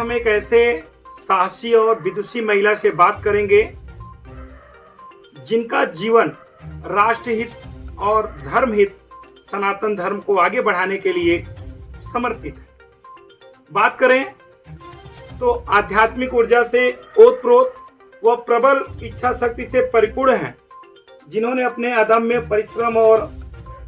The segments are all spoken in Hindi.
हम एक ऐसे साहसी और विदुषी महिला से बात करेंगे जिनका जीवन राष्ट्रहित और धर्म हित सनातन धर्म को आगे बढ़ाने के लिए समर्पित है। बात करें तो आध्यात्मिक ऊर्जा से ओतप्रोत व प्रबल इच्छा शक्ति से परिपूर्ण हैं, जिन्होंने अपने अदम्य परिश्रम और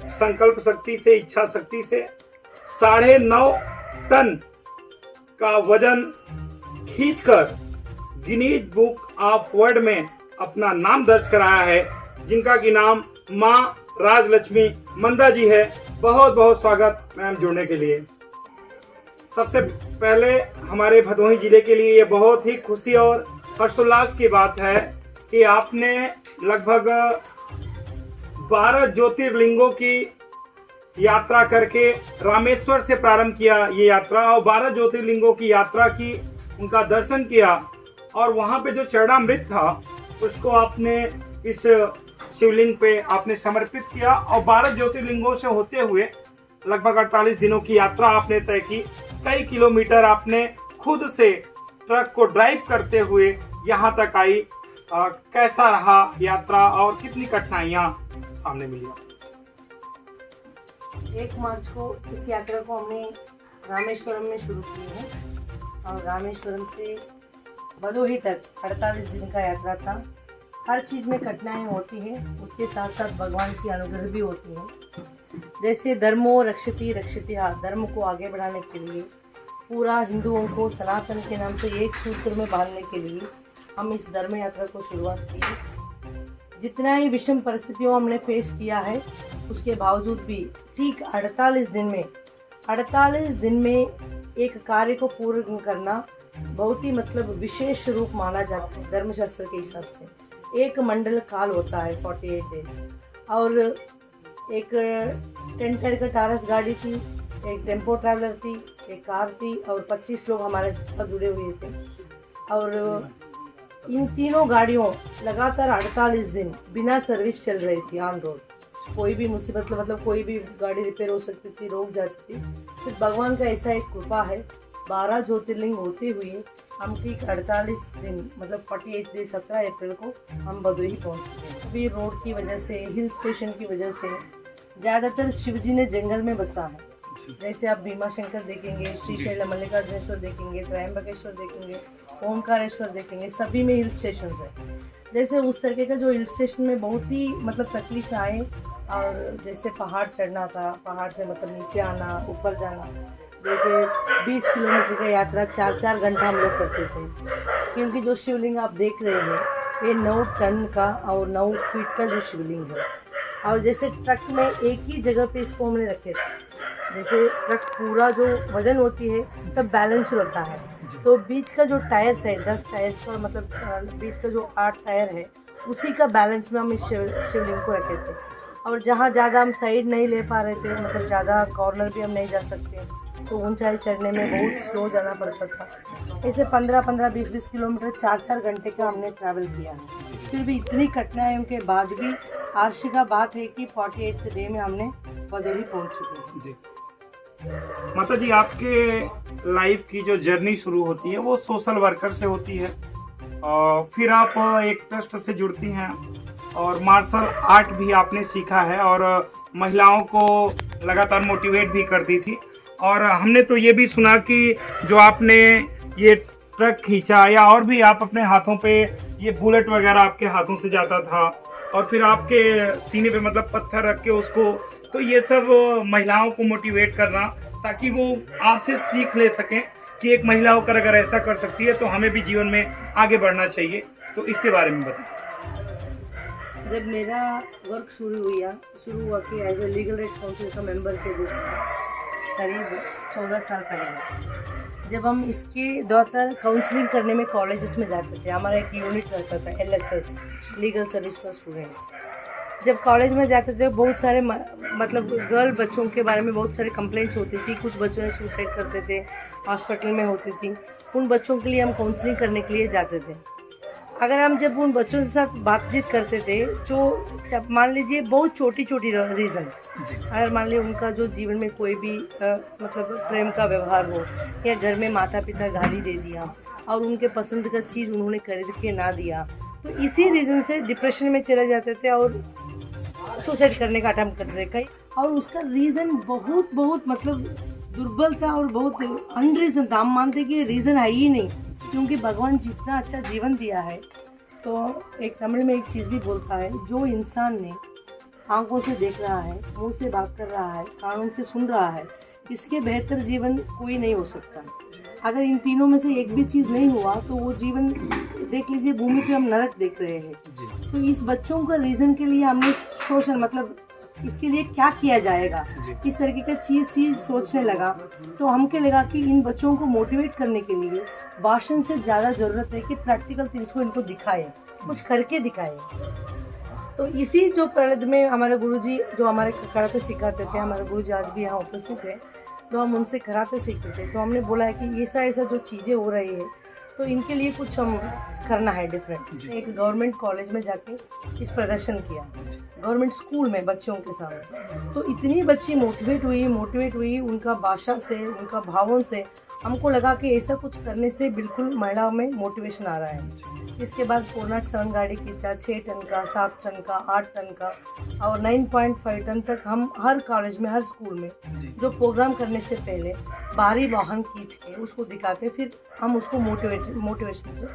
संकल्प शक्ति से इच्छा शक्ति से 9.5 टन का वजन खींचकर गिनीज बुक ऑफ वर्ल्ड में अपना नाम दर्ज कराया है, जिनका की नाम मां राजलक्ष्मी मंदा जी है। बहुत बहुत स्वागत मैम जुड़ने के लिए। सबसे पहले हमारे भदोही जिले के लिए ये बहुत ही खुशी और हर्षोल्लास की बात है कि आपने लगभग 12 ज्योतिर्लिंगों की यात्रा करके रामेश्वर से प्रारंभ किया ये यात्रा, और 12 ज्योतिर्लिंगों की यात्रा की, उनका दर्शन किया और वहां पे जो चरणामृत था उसको आपने इस शिवलिंग पे आपने समर्पित किया और 12 ज्योतिर्लिंगों से होते हुए लगभग 48 दिनों की यात्रा आपने तय की। कई किलोमीटर आपने खुद से ट्रक को ड्राइव करते हुए यहाँ तक आई। कैसा रहा यात्रा और कितनी कठिनाइयाँ सामने मिली? 1 मार्च को इस यात्रा को हमने रामेश्वरम में शुरू की है और रामेश्वरम से भदोही तक 48 दिन का यात्रा था। हर चीज़ में कठिनाई होती है, उसके साथ साथ भगवान की अनुग्रह भी होती है। जैसे धर्मो रक्षति रक्षित्या, धर्म को आगे बढ़ाने के लिए, पूरा हिंदुओं को सनातन के नाम से एक सूत्र में बांधने के लिए हम इस धर्म यात्रा को शुरुआत की। जितना ही विषम परिस्थितियों हमने फेस किया है, उसके बावजूद भी ठीक 48 दिन में एक कार्य को पूर्ण करना बहुत ही विशेष रूप माना जाता है। धर्मशास्त्र के हिसाब से एक मंडल काल होता है 48 डेज, और एक 10 टायर का टारस गाड़ी थी, एक टेम्पो ट्रैवलर थी, एक कार थी और 25 लोग हमारे साथ जुड़े हुए थे। और इन तीनों गाड़ियों लगातार 48 दिन बिना सर्विस चल रही थी ऑन रोड। कोई भी मुसीबत कोई भी गाड़ी रिपेयर हो सकती थी, रोक जाती थी। फिर भगवान का ऐसा एक कृपा है, 12 ज्योतिर्लिंग होते हुए हम ठीक 48 दिन 48 दिन 17 अप्रैल को हम भदोही पहुँच चुके हैं। अभी रोड की वजह से, हिल स्टेशन की वजह से ज़्यादातर शिवजी ने जंगल में बसा है। जैसे आप भीमा शंकर देखेंगे, श्रीशैलम मल्लिकार्जुनेश्वर देखेंगे, त्रयंबकेश्वर देखेंगे, ओंकारेश्वर देखेंगे, सभी में हिल स्टेशन है। जैसे उस तरीके का जो हिल स्टेशन में बहुत ही तकलीफ आए, और जैसे पहाड़ चढ़ना था, पहाड़ से नीचे आना, ऊपर जाना, जैसे 20 किलोमीटर का यात्रा 4-4 घंटा हम लोग करते थे। क्योंकि जो शिवलिंग आप देख रहे हैं ये 9 टन का और 9 फीट का जो शिवलिंग है, और जैसे ट्रक में एक ही जगह पे इसको हमने रखे थे। जैसे ट्रक पूरा जो वजन होती है तब बैलेंस होता है, तो बीच का जो टायर्स है 10 टायर्स का बीच का जो 8 टायर है उसी का बैलेंस में हम इस शिवलिंग को रखे थे। और जहाँ ज़्यादा हम साइड नहीं ले पा रहे थे, ज़्यादा कॉर्नर भी हम नहीं जा सकते, तो ऊंचाई चढ़ने में बहुत स्लो जाना पड़ता था। ऐसे 15-15, 20-20 किलोमीटर 4-4 घंटे का हमने ट्रैवल किया है। फिर भी इतनी कठिनाइयों के बाद भी आरशी का बात है कि 48 डे में हमने भदोही पहुंच चुके हैं। माता जी, आपके लाइफ की जो जर्नी शुरू होती है वो सोशल वर्कर से होती है, और फिर आप एक ट्रस्ट से जुड़ती हैं और मार्शल आर्ट भी आपने सीखा है और महिलाओं को लगातार मोटिवेट भी करती थी। और हमने तो ये भी सुना कि जो आपने ये ट्रक खींचा, या और भी आप अपने हाथों पे ये बुलेट वगैरह आपके हाथों से जाता था, और फिर आपके सीने पे पत्थर रख के उसको, तो ये सब महिलाओं को मोटिवेट करना ताकि वो आपसे सीख ले सकें कि एक महिला होकर अगर ऐसा कर सकती है तो हमें भी जीवन में आगे बढ़ना चाहिए। तो इसके बारे में बताएं। जब मेरा वर्क शुरू हुआ कि as a legal aid council का मेंबर के रूप में करीब 14 साल पहले, जब हम इसके दौरान काउंसलिंग करने में कॉलेजेस में जाते थे, हमारा एक यूनिट रहता था LSS, legal service for students. जब कॉलेज में जाते थे बहुत सारे गर्ल बच्चों के बारे में बहुत सारे कंप्लेंट्स होती थी। कुछ बच्चों ने सुसाइड करते थे, हॉस्पिटल में होती थी। उन बच्चों के लिए हम काउंसलिंग करने के लिए जाते थे। अगर हम जब उन बच्चों के साथ बातचीत करते थे, जो मान लीजिए बहुत छोटी छोटी रीज़न, अगर मान लीजिए उनका जो जीवन में कोई भी मतलब प्रेम का व्यवहार हो, या घर में माता पिता गाली दे दिया और उनके पसंद का चीज़ उन्होंने खरीद के ना दिया, तो इसी रीज़न से डिप्रेशन में चले जाते थे और सुसाइड करने का अटेम्प्ट करते थे कई। और उसका रीज़न बहुत बहुत मतलब दुर्बल था और बहुत अनरीज़न था। हम मानते कि रीज़न है ही नहीं, क्योंकि भगवान जितना अच्छा जीवन दिया है। तो एक तमिल में एक चीज़ भी बोलता है, जो इंसान ने आंखों से देख रहा है, मुंह से बात कर रहा है, कानों से सुन रहा है, इसके बेहतर जीवन कोई नहीं हो सकता। अगर इन तीनों में से एक भी चीज़ नहीं हुआ तो वो जीवन, देख लीजिए भूमि पे हम नरक देख रहे हैं। तो इस बच्चों का रीज़न के लिए हमने सोशल मतलब इसके लिए क्या किया जाएगा, इस तरीके का चीज़ सोचने लगा। तो हमको लगा कि इन बच्चों को मोटिवेट करने के लिए भाषण से ज़्यादा ज़रूरत है कि प्रैक्टिकल थिंग्स को इनको दिखाए, कुछ करके दिखाए। तो इसी जो परिध में हमारे गुरुजी जो हमारे कराटे सिखाते थे, हमारे गुरुजी आज भी यहाँ उपस्थित है, तो हम उनसे कराटे सीखते थे। तो हमने बोला है कि ऐसा जो चीज़ें हो रही है तो इनके लिए कुछ हम करना है डिफरेंट। एक गवर्नमेंट कॉलेज में जाके इस प्रदर्शन किया, गवर्नमेंट स्कूल में बच्चों के सामने। तो इतनी बच्ची मोटिवेट हुई उनका भाषा से, उनका भावों से। हमको लगा कि ऐसा कुछ करने से बिल्कुल महिलाओं में मोटिवेशन आ रहा है। इसके बाद 407 गाड़ी खींचा, 6 टन का, 7 टन का, 8 टन का और 9.5 टन तक। हम हर कॉलेज में, हर स्कूल में जो प्रोग्राम करने से पहले भारी वाहन खींच के उसको दिखाते, फिर हम उसको मोटिवेशन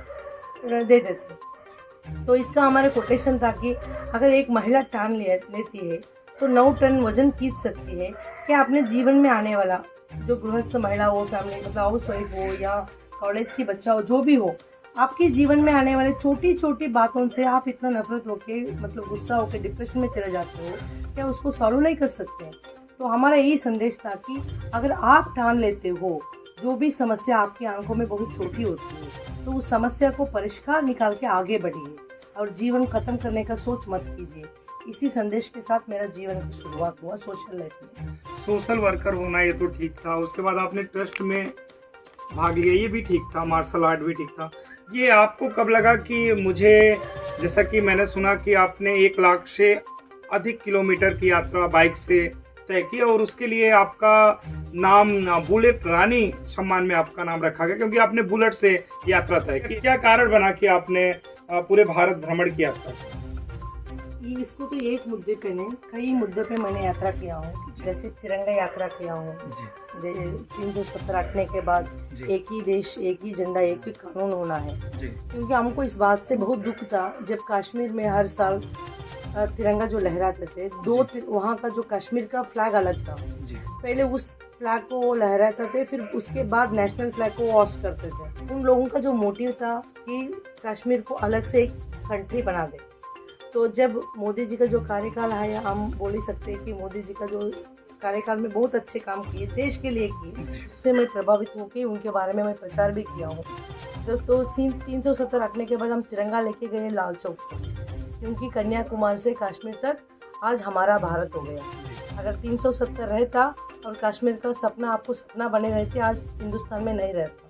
दे देते। तो इसका हमारा कोटेशन था कि अगर एक महिला ठान लेती है तो 9 टन वजन खींच सकती है। क्या अपने जीवन में आने वाला जो गृहस्थ महिला हो, फैमिली मतलब हाउस वाइफ हो या कॉलेज की बच्चा हो, जो भी हो, आपके जीवन में आने वाले छोटी छोटी बातों से आप इतना नफरत होके मतलब गुस्सा होके डिप्रेशन में चले जाते हो, क्या उसको सॉल्व नहीं कर सकते? तो हमारा यही संदेश था कि अगर आप ठान लेते हो, जो भी समस्या आपकी आंखों में बहुत छोटी होती है, तो उस समस्या को परिष्कार निकाल के आगे बढ़िए और जीवन खत्म करने का सोच मत कीजिए। इसी संदेश के साथ मेरा जीवन की शुरुआत हुआ सोशल लाइफ में। सोशल वर्कर होना ये तो ठीक था, उसके बाद आपने ट्रस्ट में भाग लिया, ये भी ठीक था, मार्शल आर्ट भी ठीक था। ये आपको कब लगा कि मुझे, जैसा कि मैंने सुना कि आपने 1 लाख से अधिक किलोमीटर की यात्रा बाइक से तय की और उसके लिए आपका नाम बुलेट रानी सम्मान में आपका नाम रखा गया, क्योंकि आपने बुलेट से यात्रा तय की। क्या कारण बना कि आपने पूरे भारत भ्रमण की यात्रा की? इसको तो एक मुद्दे पे नहीं, कई मुद्दों पे मैंने यात्रा किया हूँ। जैसे तिरंगा यात्रा किया हूँ, 370 रखने के बाद एक ही देश, एक ही झंडा, एक ही कानून होना है। क्योंकि हमको इस बात से बहुत दुख था जब कश्मीर में हर साल तिरंगा जो लहराते थे, वहाँ का जो कश्मीर का फ्लैग अलग था। पहले उस फ्लैग को वो लहराते थे, फिर उसके बाद नेशनल फ्लैग को वॉश करते थे। उन लोगों का जो मोटिव था कि कश्मीर को अलग से एक कंट्री बना दे। तो जब मोदी जी का जो कार्यकाल है, हम बोल ही सकते हैं कि मोदी जी का जो कार्यकाल में बहुत अच्छे काम किए, देश के लिए किए, उससे मैं प्रभावित होकर उनके बारे में मैं प्रचार भी किया हूँ। तो 370 रखने के बाद हम तिरंगा लेके गए लाल चौक पे, क्योंकि कन्याकुमारी से कश्मीर तक आज हमारा भारत हो गया। अगर 370 रहता और कश्मीर का सपना आपको सपना बने रहते, आज हिंदुस्तान में नहीं रहता।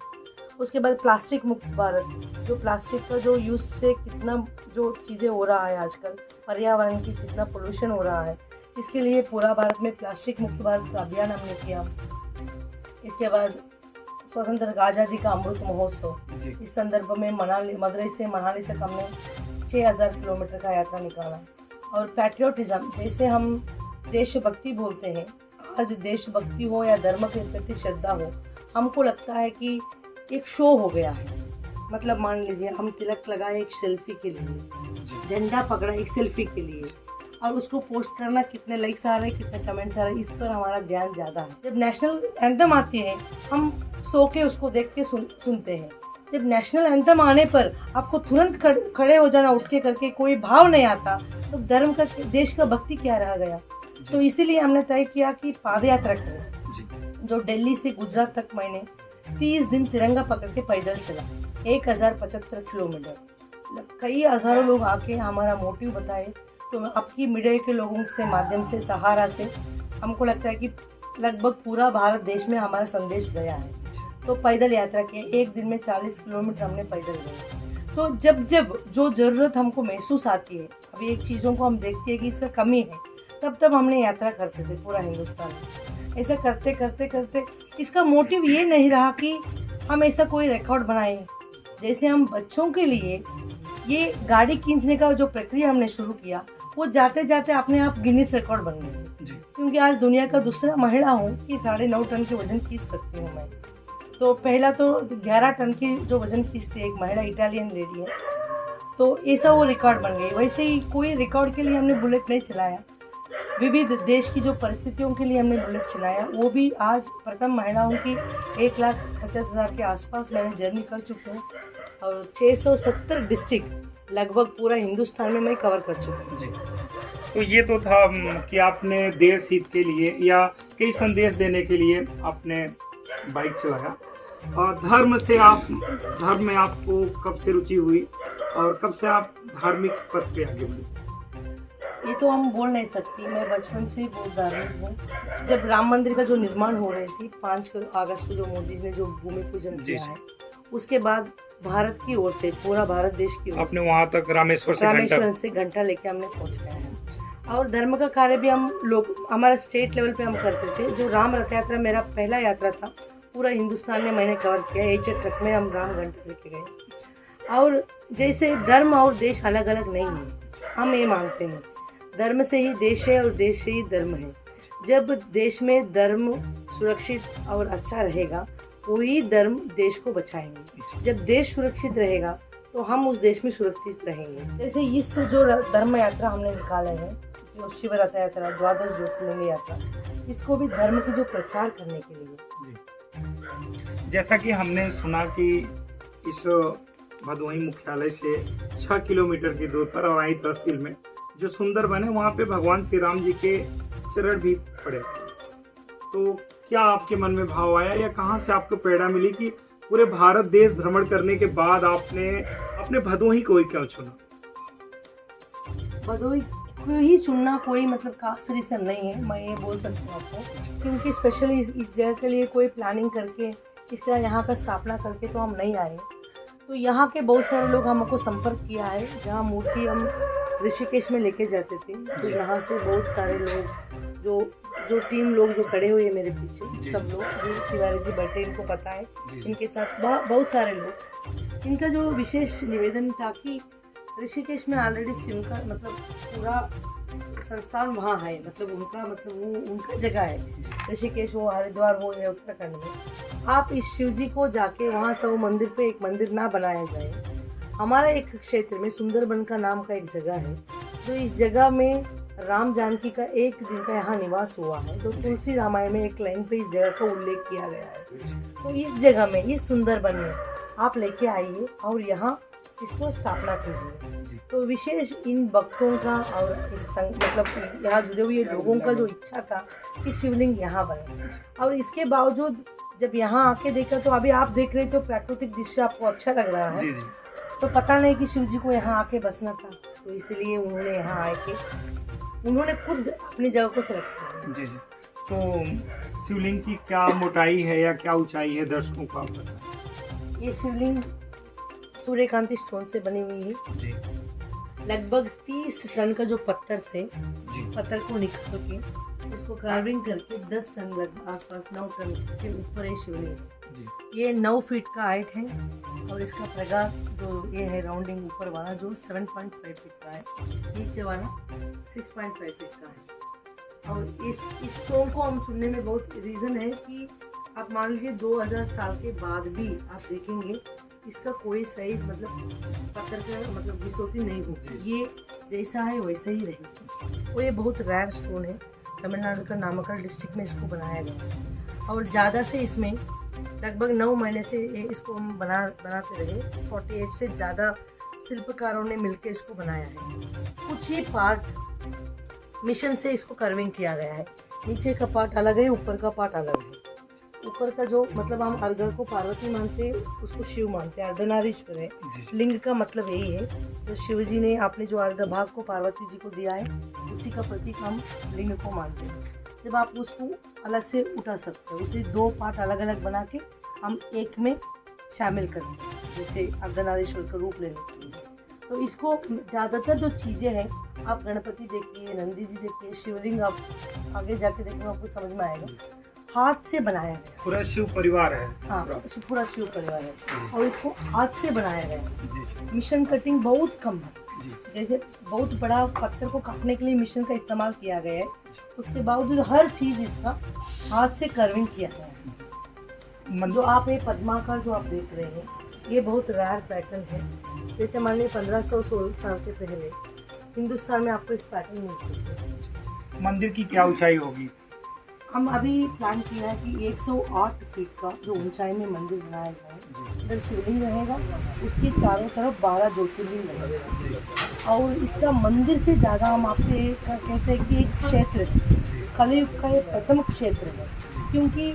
उसके बाद प्लास्टिक मुक्त भारत, जो प्लास्टिक का जो यूज़ से कितना जो चीज़ें हो रहा है आजकल, पर्यावरण की कितना पोल्यूशन हो रहा है, इसके लिए पूरा भारत में प्लास्टिक मुक्त भारत का अभियान हमने किया। इसके बाद स्वतंत्र आज़ादी का अमृत महोत्सव, इस संदर्भ में मदुरई से मनाली तक हमने 6000 किलोमीटर का यात्रा निकाला। और पैट्रियोटिज्म, जैसे हम देशभक्ति बोलते हैं, आज देशभक्ति हो या धर्म के प्रति श्रद्धा हो, हमको लगता है कि एक शो हो गया है। मतलब मान लीजिए हम तिलक लगाए एक सेल्फी के लिए, झंडा पकड़ा एक सेल्फी के लिए, और उसको पोस्ट करना, कितने लाइक्स आ रहे हैं, कितने कमेंट्स आ रहे हैं, इस पर हमारा ध्यान ज़्यादा है। जब नेशनल एंथम आती है, हम सो के उसको देख के सुनते हैं। जब नेशनल एंथम आने पर आपको तुरंत खड़े हो जाना, उठ के करके, कोई भाव नहीं आता, तो धर्म का, देश का भक्ति क्या रह गया। तो इसीलिए हमने तय किया कि पाद यात्रा करें, जो दिल्ली से गुजरात तक मैंने 30 दिन तिरंगा पकड़ के पैदल चला, 1075 किलोमीटर। कई हज़ारों लोग आके हमारा मोटिव बताए। तो आपकी मीडिया के लोगों से माध्यम से, सहारा से, हमको लगता है कि लगभग पूरा भारत देश में हमारा संदेश गया है। तो पैदल यात्रा की, एक दिन में 40 किलोमीटर हमने पैदल गए। तो जब जो ज़रूरत हमको महसूस आती है, अभी एक चीज़ों को हम देखते हैं कि इसका कमी है, तब हमने यात्रा करते थे पूरा हिंदुस्तान में। ऐसा करते करते करते इसका मोटिव ये नहीं रहा कि हम ऐसा कोई रिकॉर्ड बनाए। जैसे हम बच्चों के लिए ये गाड़ी खींचने का जो प्रक्रिया हमने शुरू किया, वो जाते जाते अपने आप गिनीज रिकॉर्ड बन गए। क्योंकि आज दुनिया का दूसरा महिला हूँ कि 9.5 टन की वजन खींच सकती हूँ मैं। तो पहला तो 11 टन की जो वजन खींचती है एक महिला इटालियन लेडी है, तो ऐसा वो रिकॉर्ड बन गई। वैसे ही कोई रिकॉर्ड के लिए हमने बुलेट नहीं चलाया, विविध देश की जो परिस्थितियों के लिए हमने बुलेट चलाया। वो भी आज प्रथम महिला हूँ कि 1,50,000 के आसपास मैंने जर्नी कर चुकी हूँ और 670 डिस्ट्रिक्ट लगभग पूरा हिंदुस्तान में मैं कवर कर चुकी हूँ। तो ये तो था कि आपने देश हित के लिए या कई संदेश देने के लिए आपने बाइक चलाया। और धर्म में आपको कब से रुचि हुई और कब से आप धार्मिक पथ पे आगे बढ़े? ये तो हम बोल नहीं सकती। मैं बचपन से ही बहुत धार्मिक हूँ। जब राम मंदिर का जो निर्माण हो रही थी 5 अगस्त को जो मोदी जी ने जो भूमि पूजन किया है, उसके बाद भारत की ओर से पूरा भारत देश की ओर आपने वहाँ तक रामेश्वर से घंटा लेके हमने पहुँचाया है। और धर्म का कार्य भी हम लोग हमारा स्टेट लेवल पे हम करते थे। जो राम रथ यात्रा मेरा पहला यात्रा था, पूरा हिंदुस्तान में मैंने कवर किया। एक ट्रक में हम राम घंटा लेके गए। और जैसे धर्म और देश अलग अलग नहीं है, हम ये मानते हैं धर्म से ही देश है और देश से ही धर्म है। जब देश में धर्म सुरक्षित और अच्छा रहेगा, वही धर्म देश को बचाएंगे। जब देश सुरक्षित रहेगा तो हम उस देश में सुरक्षित रहेंगे। जैसे इस जो धर्म यात्रा हमने निकाले हैं, जो शिव रथ यात्रा, 12 ज्योतिर्लिंग यात्रा, इसको भी धर्म की जो प्रचार करने के लिए। जैसा कि हमने सुना कि इस भदोही मुख्यालय से 6 किलोमीटर की दूर पर औराई तहसील में जो सुंदरबन है, वहाँ पे भगवान श्री राम जी के चरण भी पड़े। तो क्या आपके मन में भाव आया या कहाँ से आपको प्रेरणा मिली कि पूरे भारत देश भ्रमण करने के बाद आपने अपने भदोही को ही क्यों चुना? भदोही को ही चुनना कोई मतलब खास रीजन नहीं है, मैं ये बोल सकती हूँ आपको। क्योंकि स्पेशली इस जगह के लिए कोई प्लानिंग करके इस तरह यहाँ का स्थापना करके तो हम नहीं आए। तो यहाँ के बहुत सारे लोग हमको संपर्क किया है। जहाँ मूर्ति हम ऋषिकेश में लेके जाते थे, तो यहाँ से बहुत सारे लोग जो टीम लोग जो खड़े हुए मेरे पीछे, सब लोग जो तिवारी जी बैठे, इनको पता है, इनके साथ बहुत सारे लोग। इनका जो विशेष निवेदन था कि ऋषिकेश में ऑलरेडी शिव का मतलब पूरा संस्थान वहाँ है, मतलब उनका मतलब वो उनका जगह है। ऋषिकेश हो, हरिद्वार हो या उत्तराखंड में, आप इस शिव जी को जाके वहाँ सब मंदिर पे एक मंदिर ना बनाया जाए। हमारा एक क्षेत्र में सुंदरबन का नाम का एक जगह है, जो इस जगह में राम जानकी का एक दिन का यहाँ निवास हुआ है। तो तुलसी रामायण में एक लाइन पे इस जगह का उल्लेख किया गया है। तो इस जगह में, ये सुंदरबन में आप लेके आइए और यहाँ इसको स्थापना कीजिए। तो विशेष इन भक्तों का और इस मतलब यहाँ जुड़े हुए लोगों का जो इच्छा था कि शिवलिंग यहाँ बने। और इसके बावजूद जब यहाँ आके देखा, तो अभी आप देख रहे, तो प्राकृतिक दृश्य आपको अच्छा लग रहा है। तो पता नहीं कि शिव जी को यहाँ आके बसना था, तो इसलिए उन्होंने यहाँ आके उन्होंने खुद अपनी जगह को सिलेक्ट किया। जी। तो शिवलिंग की क्या मोटाई है या क्या ऊंचाई है, दर्शकों को आप बताएं। ये शिवलिंग सूर्यकांति स्टोन से बनी हुई है जी। लगभग 30 टन का जो पत्थर से पत्थर को निकाल के इसको कार्विंग करके 10 टन लगभग आसपास 9 टन के ऊपर है शिवलिंग। ये 9 फीट का हाइट है और इसका प्रगार जो ये है राउंडिंग ऊपर वाला जो 7.5 फीट का है, नीचे वाला 6.5 फीट का है। और इस स्टोन को हम चुनने में बहुत रीज़न है कि आप मान लीजिए 2000 साल के बाद भी आप देखेंगे इसका कोई सही मतलब पत्थर का मतलब घिसोटी नहीं होगी, ये जैसा है वैसा ही रहेगा। और ये बहुत रेयर स्टोन है। तमिलनाडु का नामक्कल डिस्ट्रिक्ट में इसको बनाया गया है और ज़्यादा से इसमें लगभग 9 महीने से इसको हम बनाते रहे। 48 से ज़्यादा शिल्पकारों ने मिलकर इसको बनाया है। कुछ ही पार्ट मिशन से इसको कर्विंग किया गया है। नीचे का पार्ट अलग है, ऊपर का पार्ट अलग है। ऊपर का जो मतलब हम अर्घ को पार्वती मानते हैं, उसको शिव मानते हैं, अर्धनारीश्वर है। लिंग का मतलब यही है, तो शिव जी ने आपने जो अर्ध भाग को पार्वती जी को दिया है, उसी का प्रतीक हम लिंग को मानते हैं। जब आप उसको अलग से उठा सकते हो, उसे 2 पार्ट अलग अलग बना के हम एक में शामिल करते हैं, जैसे अर्धनारीश्वर का रूप लेने के लिए। तो इसको ज़्यादातर जो चीज़ें हैं, आप गणपति देखिए, नंदी जी देखिए, शिवलिंग आप आगे जाके देखना आपको समझ में आएगा, हाथ से बनाया गया है। पूरा शिव परिवार है। हाँ, पूरा शिव परिवार है और इसको हाथ से बनाया गया है। मिशन कटिंग बहुत कम है। जैसे बहुत बड़ा पत्थर को काटने के लिए मिशन का इस्तेमाल किया गया है, उसके बावजूद हर चीज़ इसका हाथ से कर्विंग किया गया है। जो आप ये पद्माकर जो आप देख रहे हैं, ये बहुत रेयर पैटर्न है। जैसे मान लीजिए 1500-16 साल से पहले हिंदुस्तान में आपको इस पैटर्न मिल सकते हैं। मंदिर की क्या ऊंचाई होगी? हम अभी प्लान किया है कि 108 फीट का जो ऊंचाई में मंदिर बनाया जाए, इधर शिवलिंग रहेगा, उसके चारों तरफ 12 ज्योतिर्लिंग रहेगा और इसका मंदिर से ज़्यादा हम आपसे कहते हैं कि एक क्षेत्र कलयुग का एक प्रथम क्षेत्र है, क्योंकि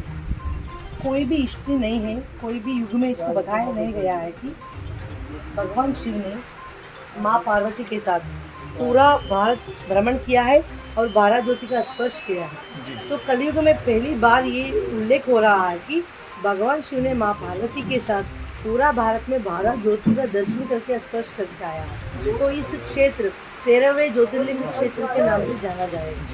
कोई भी हिस्ट्री नहीं है, कोई भी युग में इसको बताया नहीं गया है कि भगवान शिव ने माँ पार्वती के साथ पूरा भारत भ्रमण किया है और 12 ज्योति का स्पर्श किया है। तो कलयुग में पहली बार ये उल्लेख हो रहा है कि भगवान शिव ने माँ पार्वती के साथ पूरा भारत में 12 ज्योति का दर्शन करके स्पर्श करके आया है। तो इस क्षेत्र 13वें ज्योतिर्लिंग क्षेत्र के नाम से जाना जाएगा।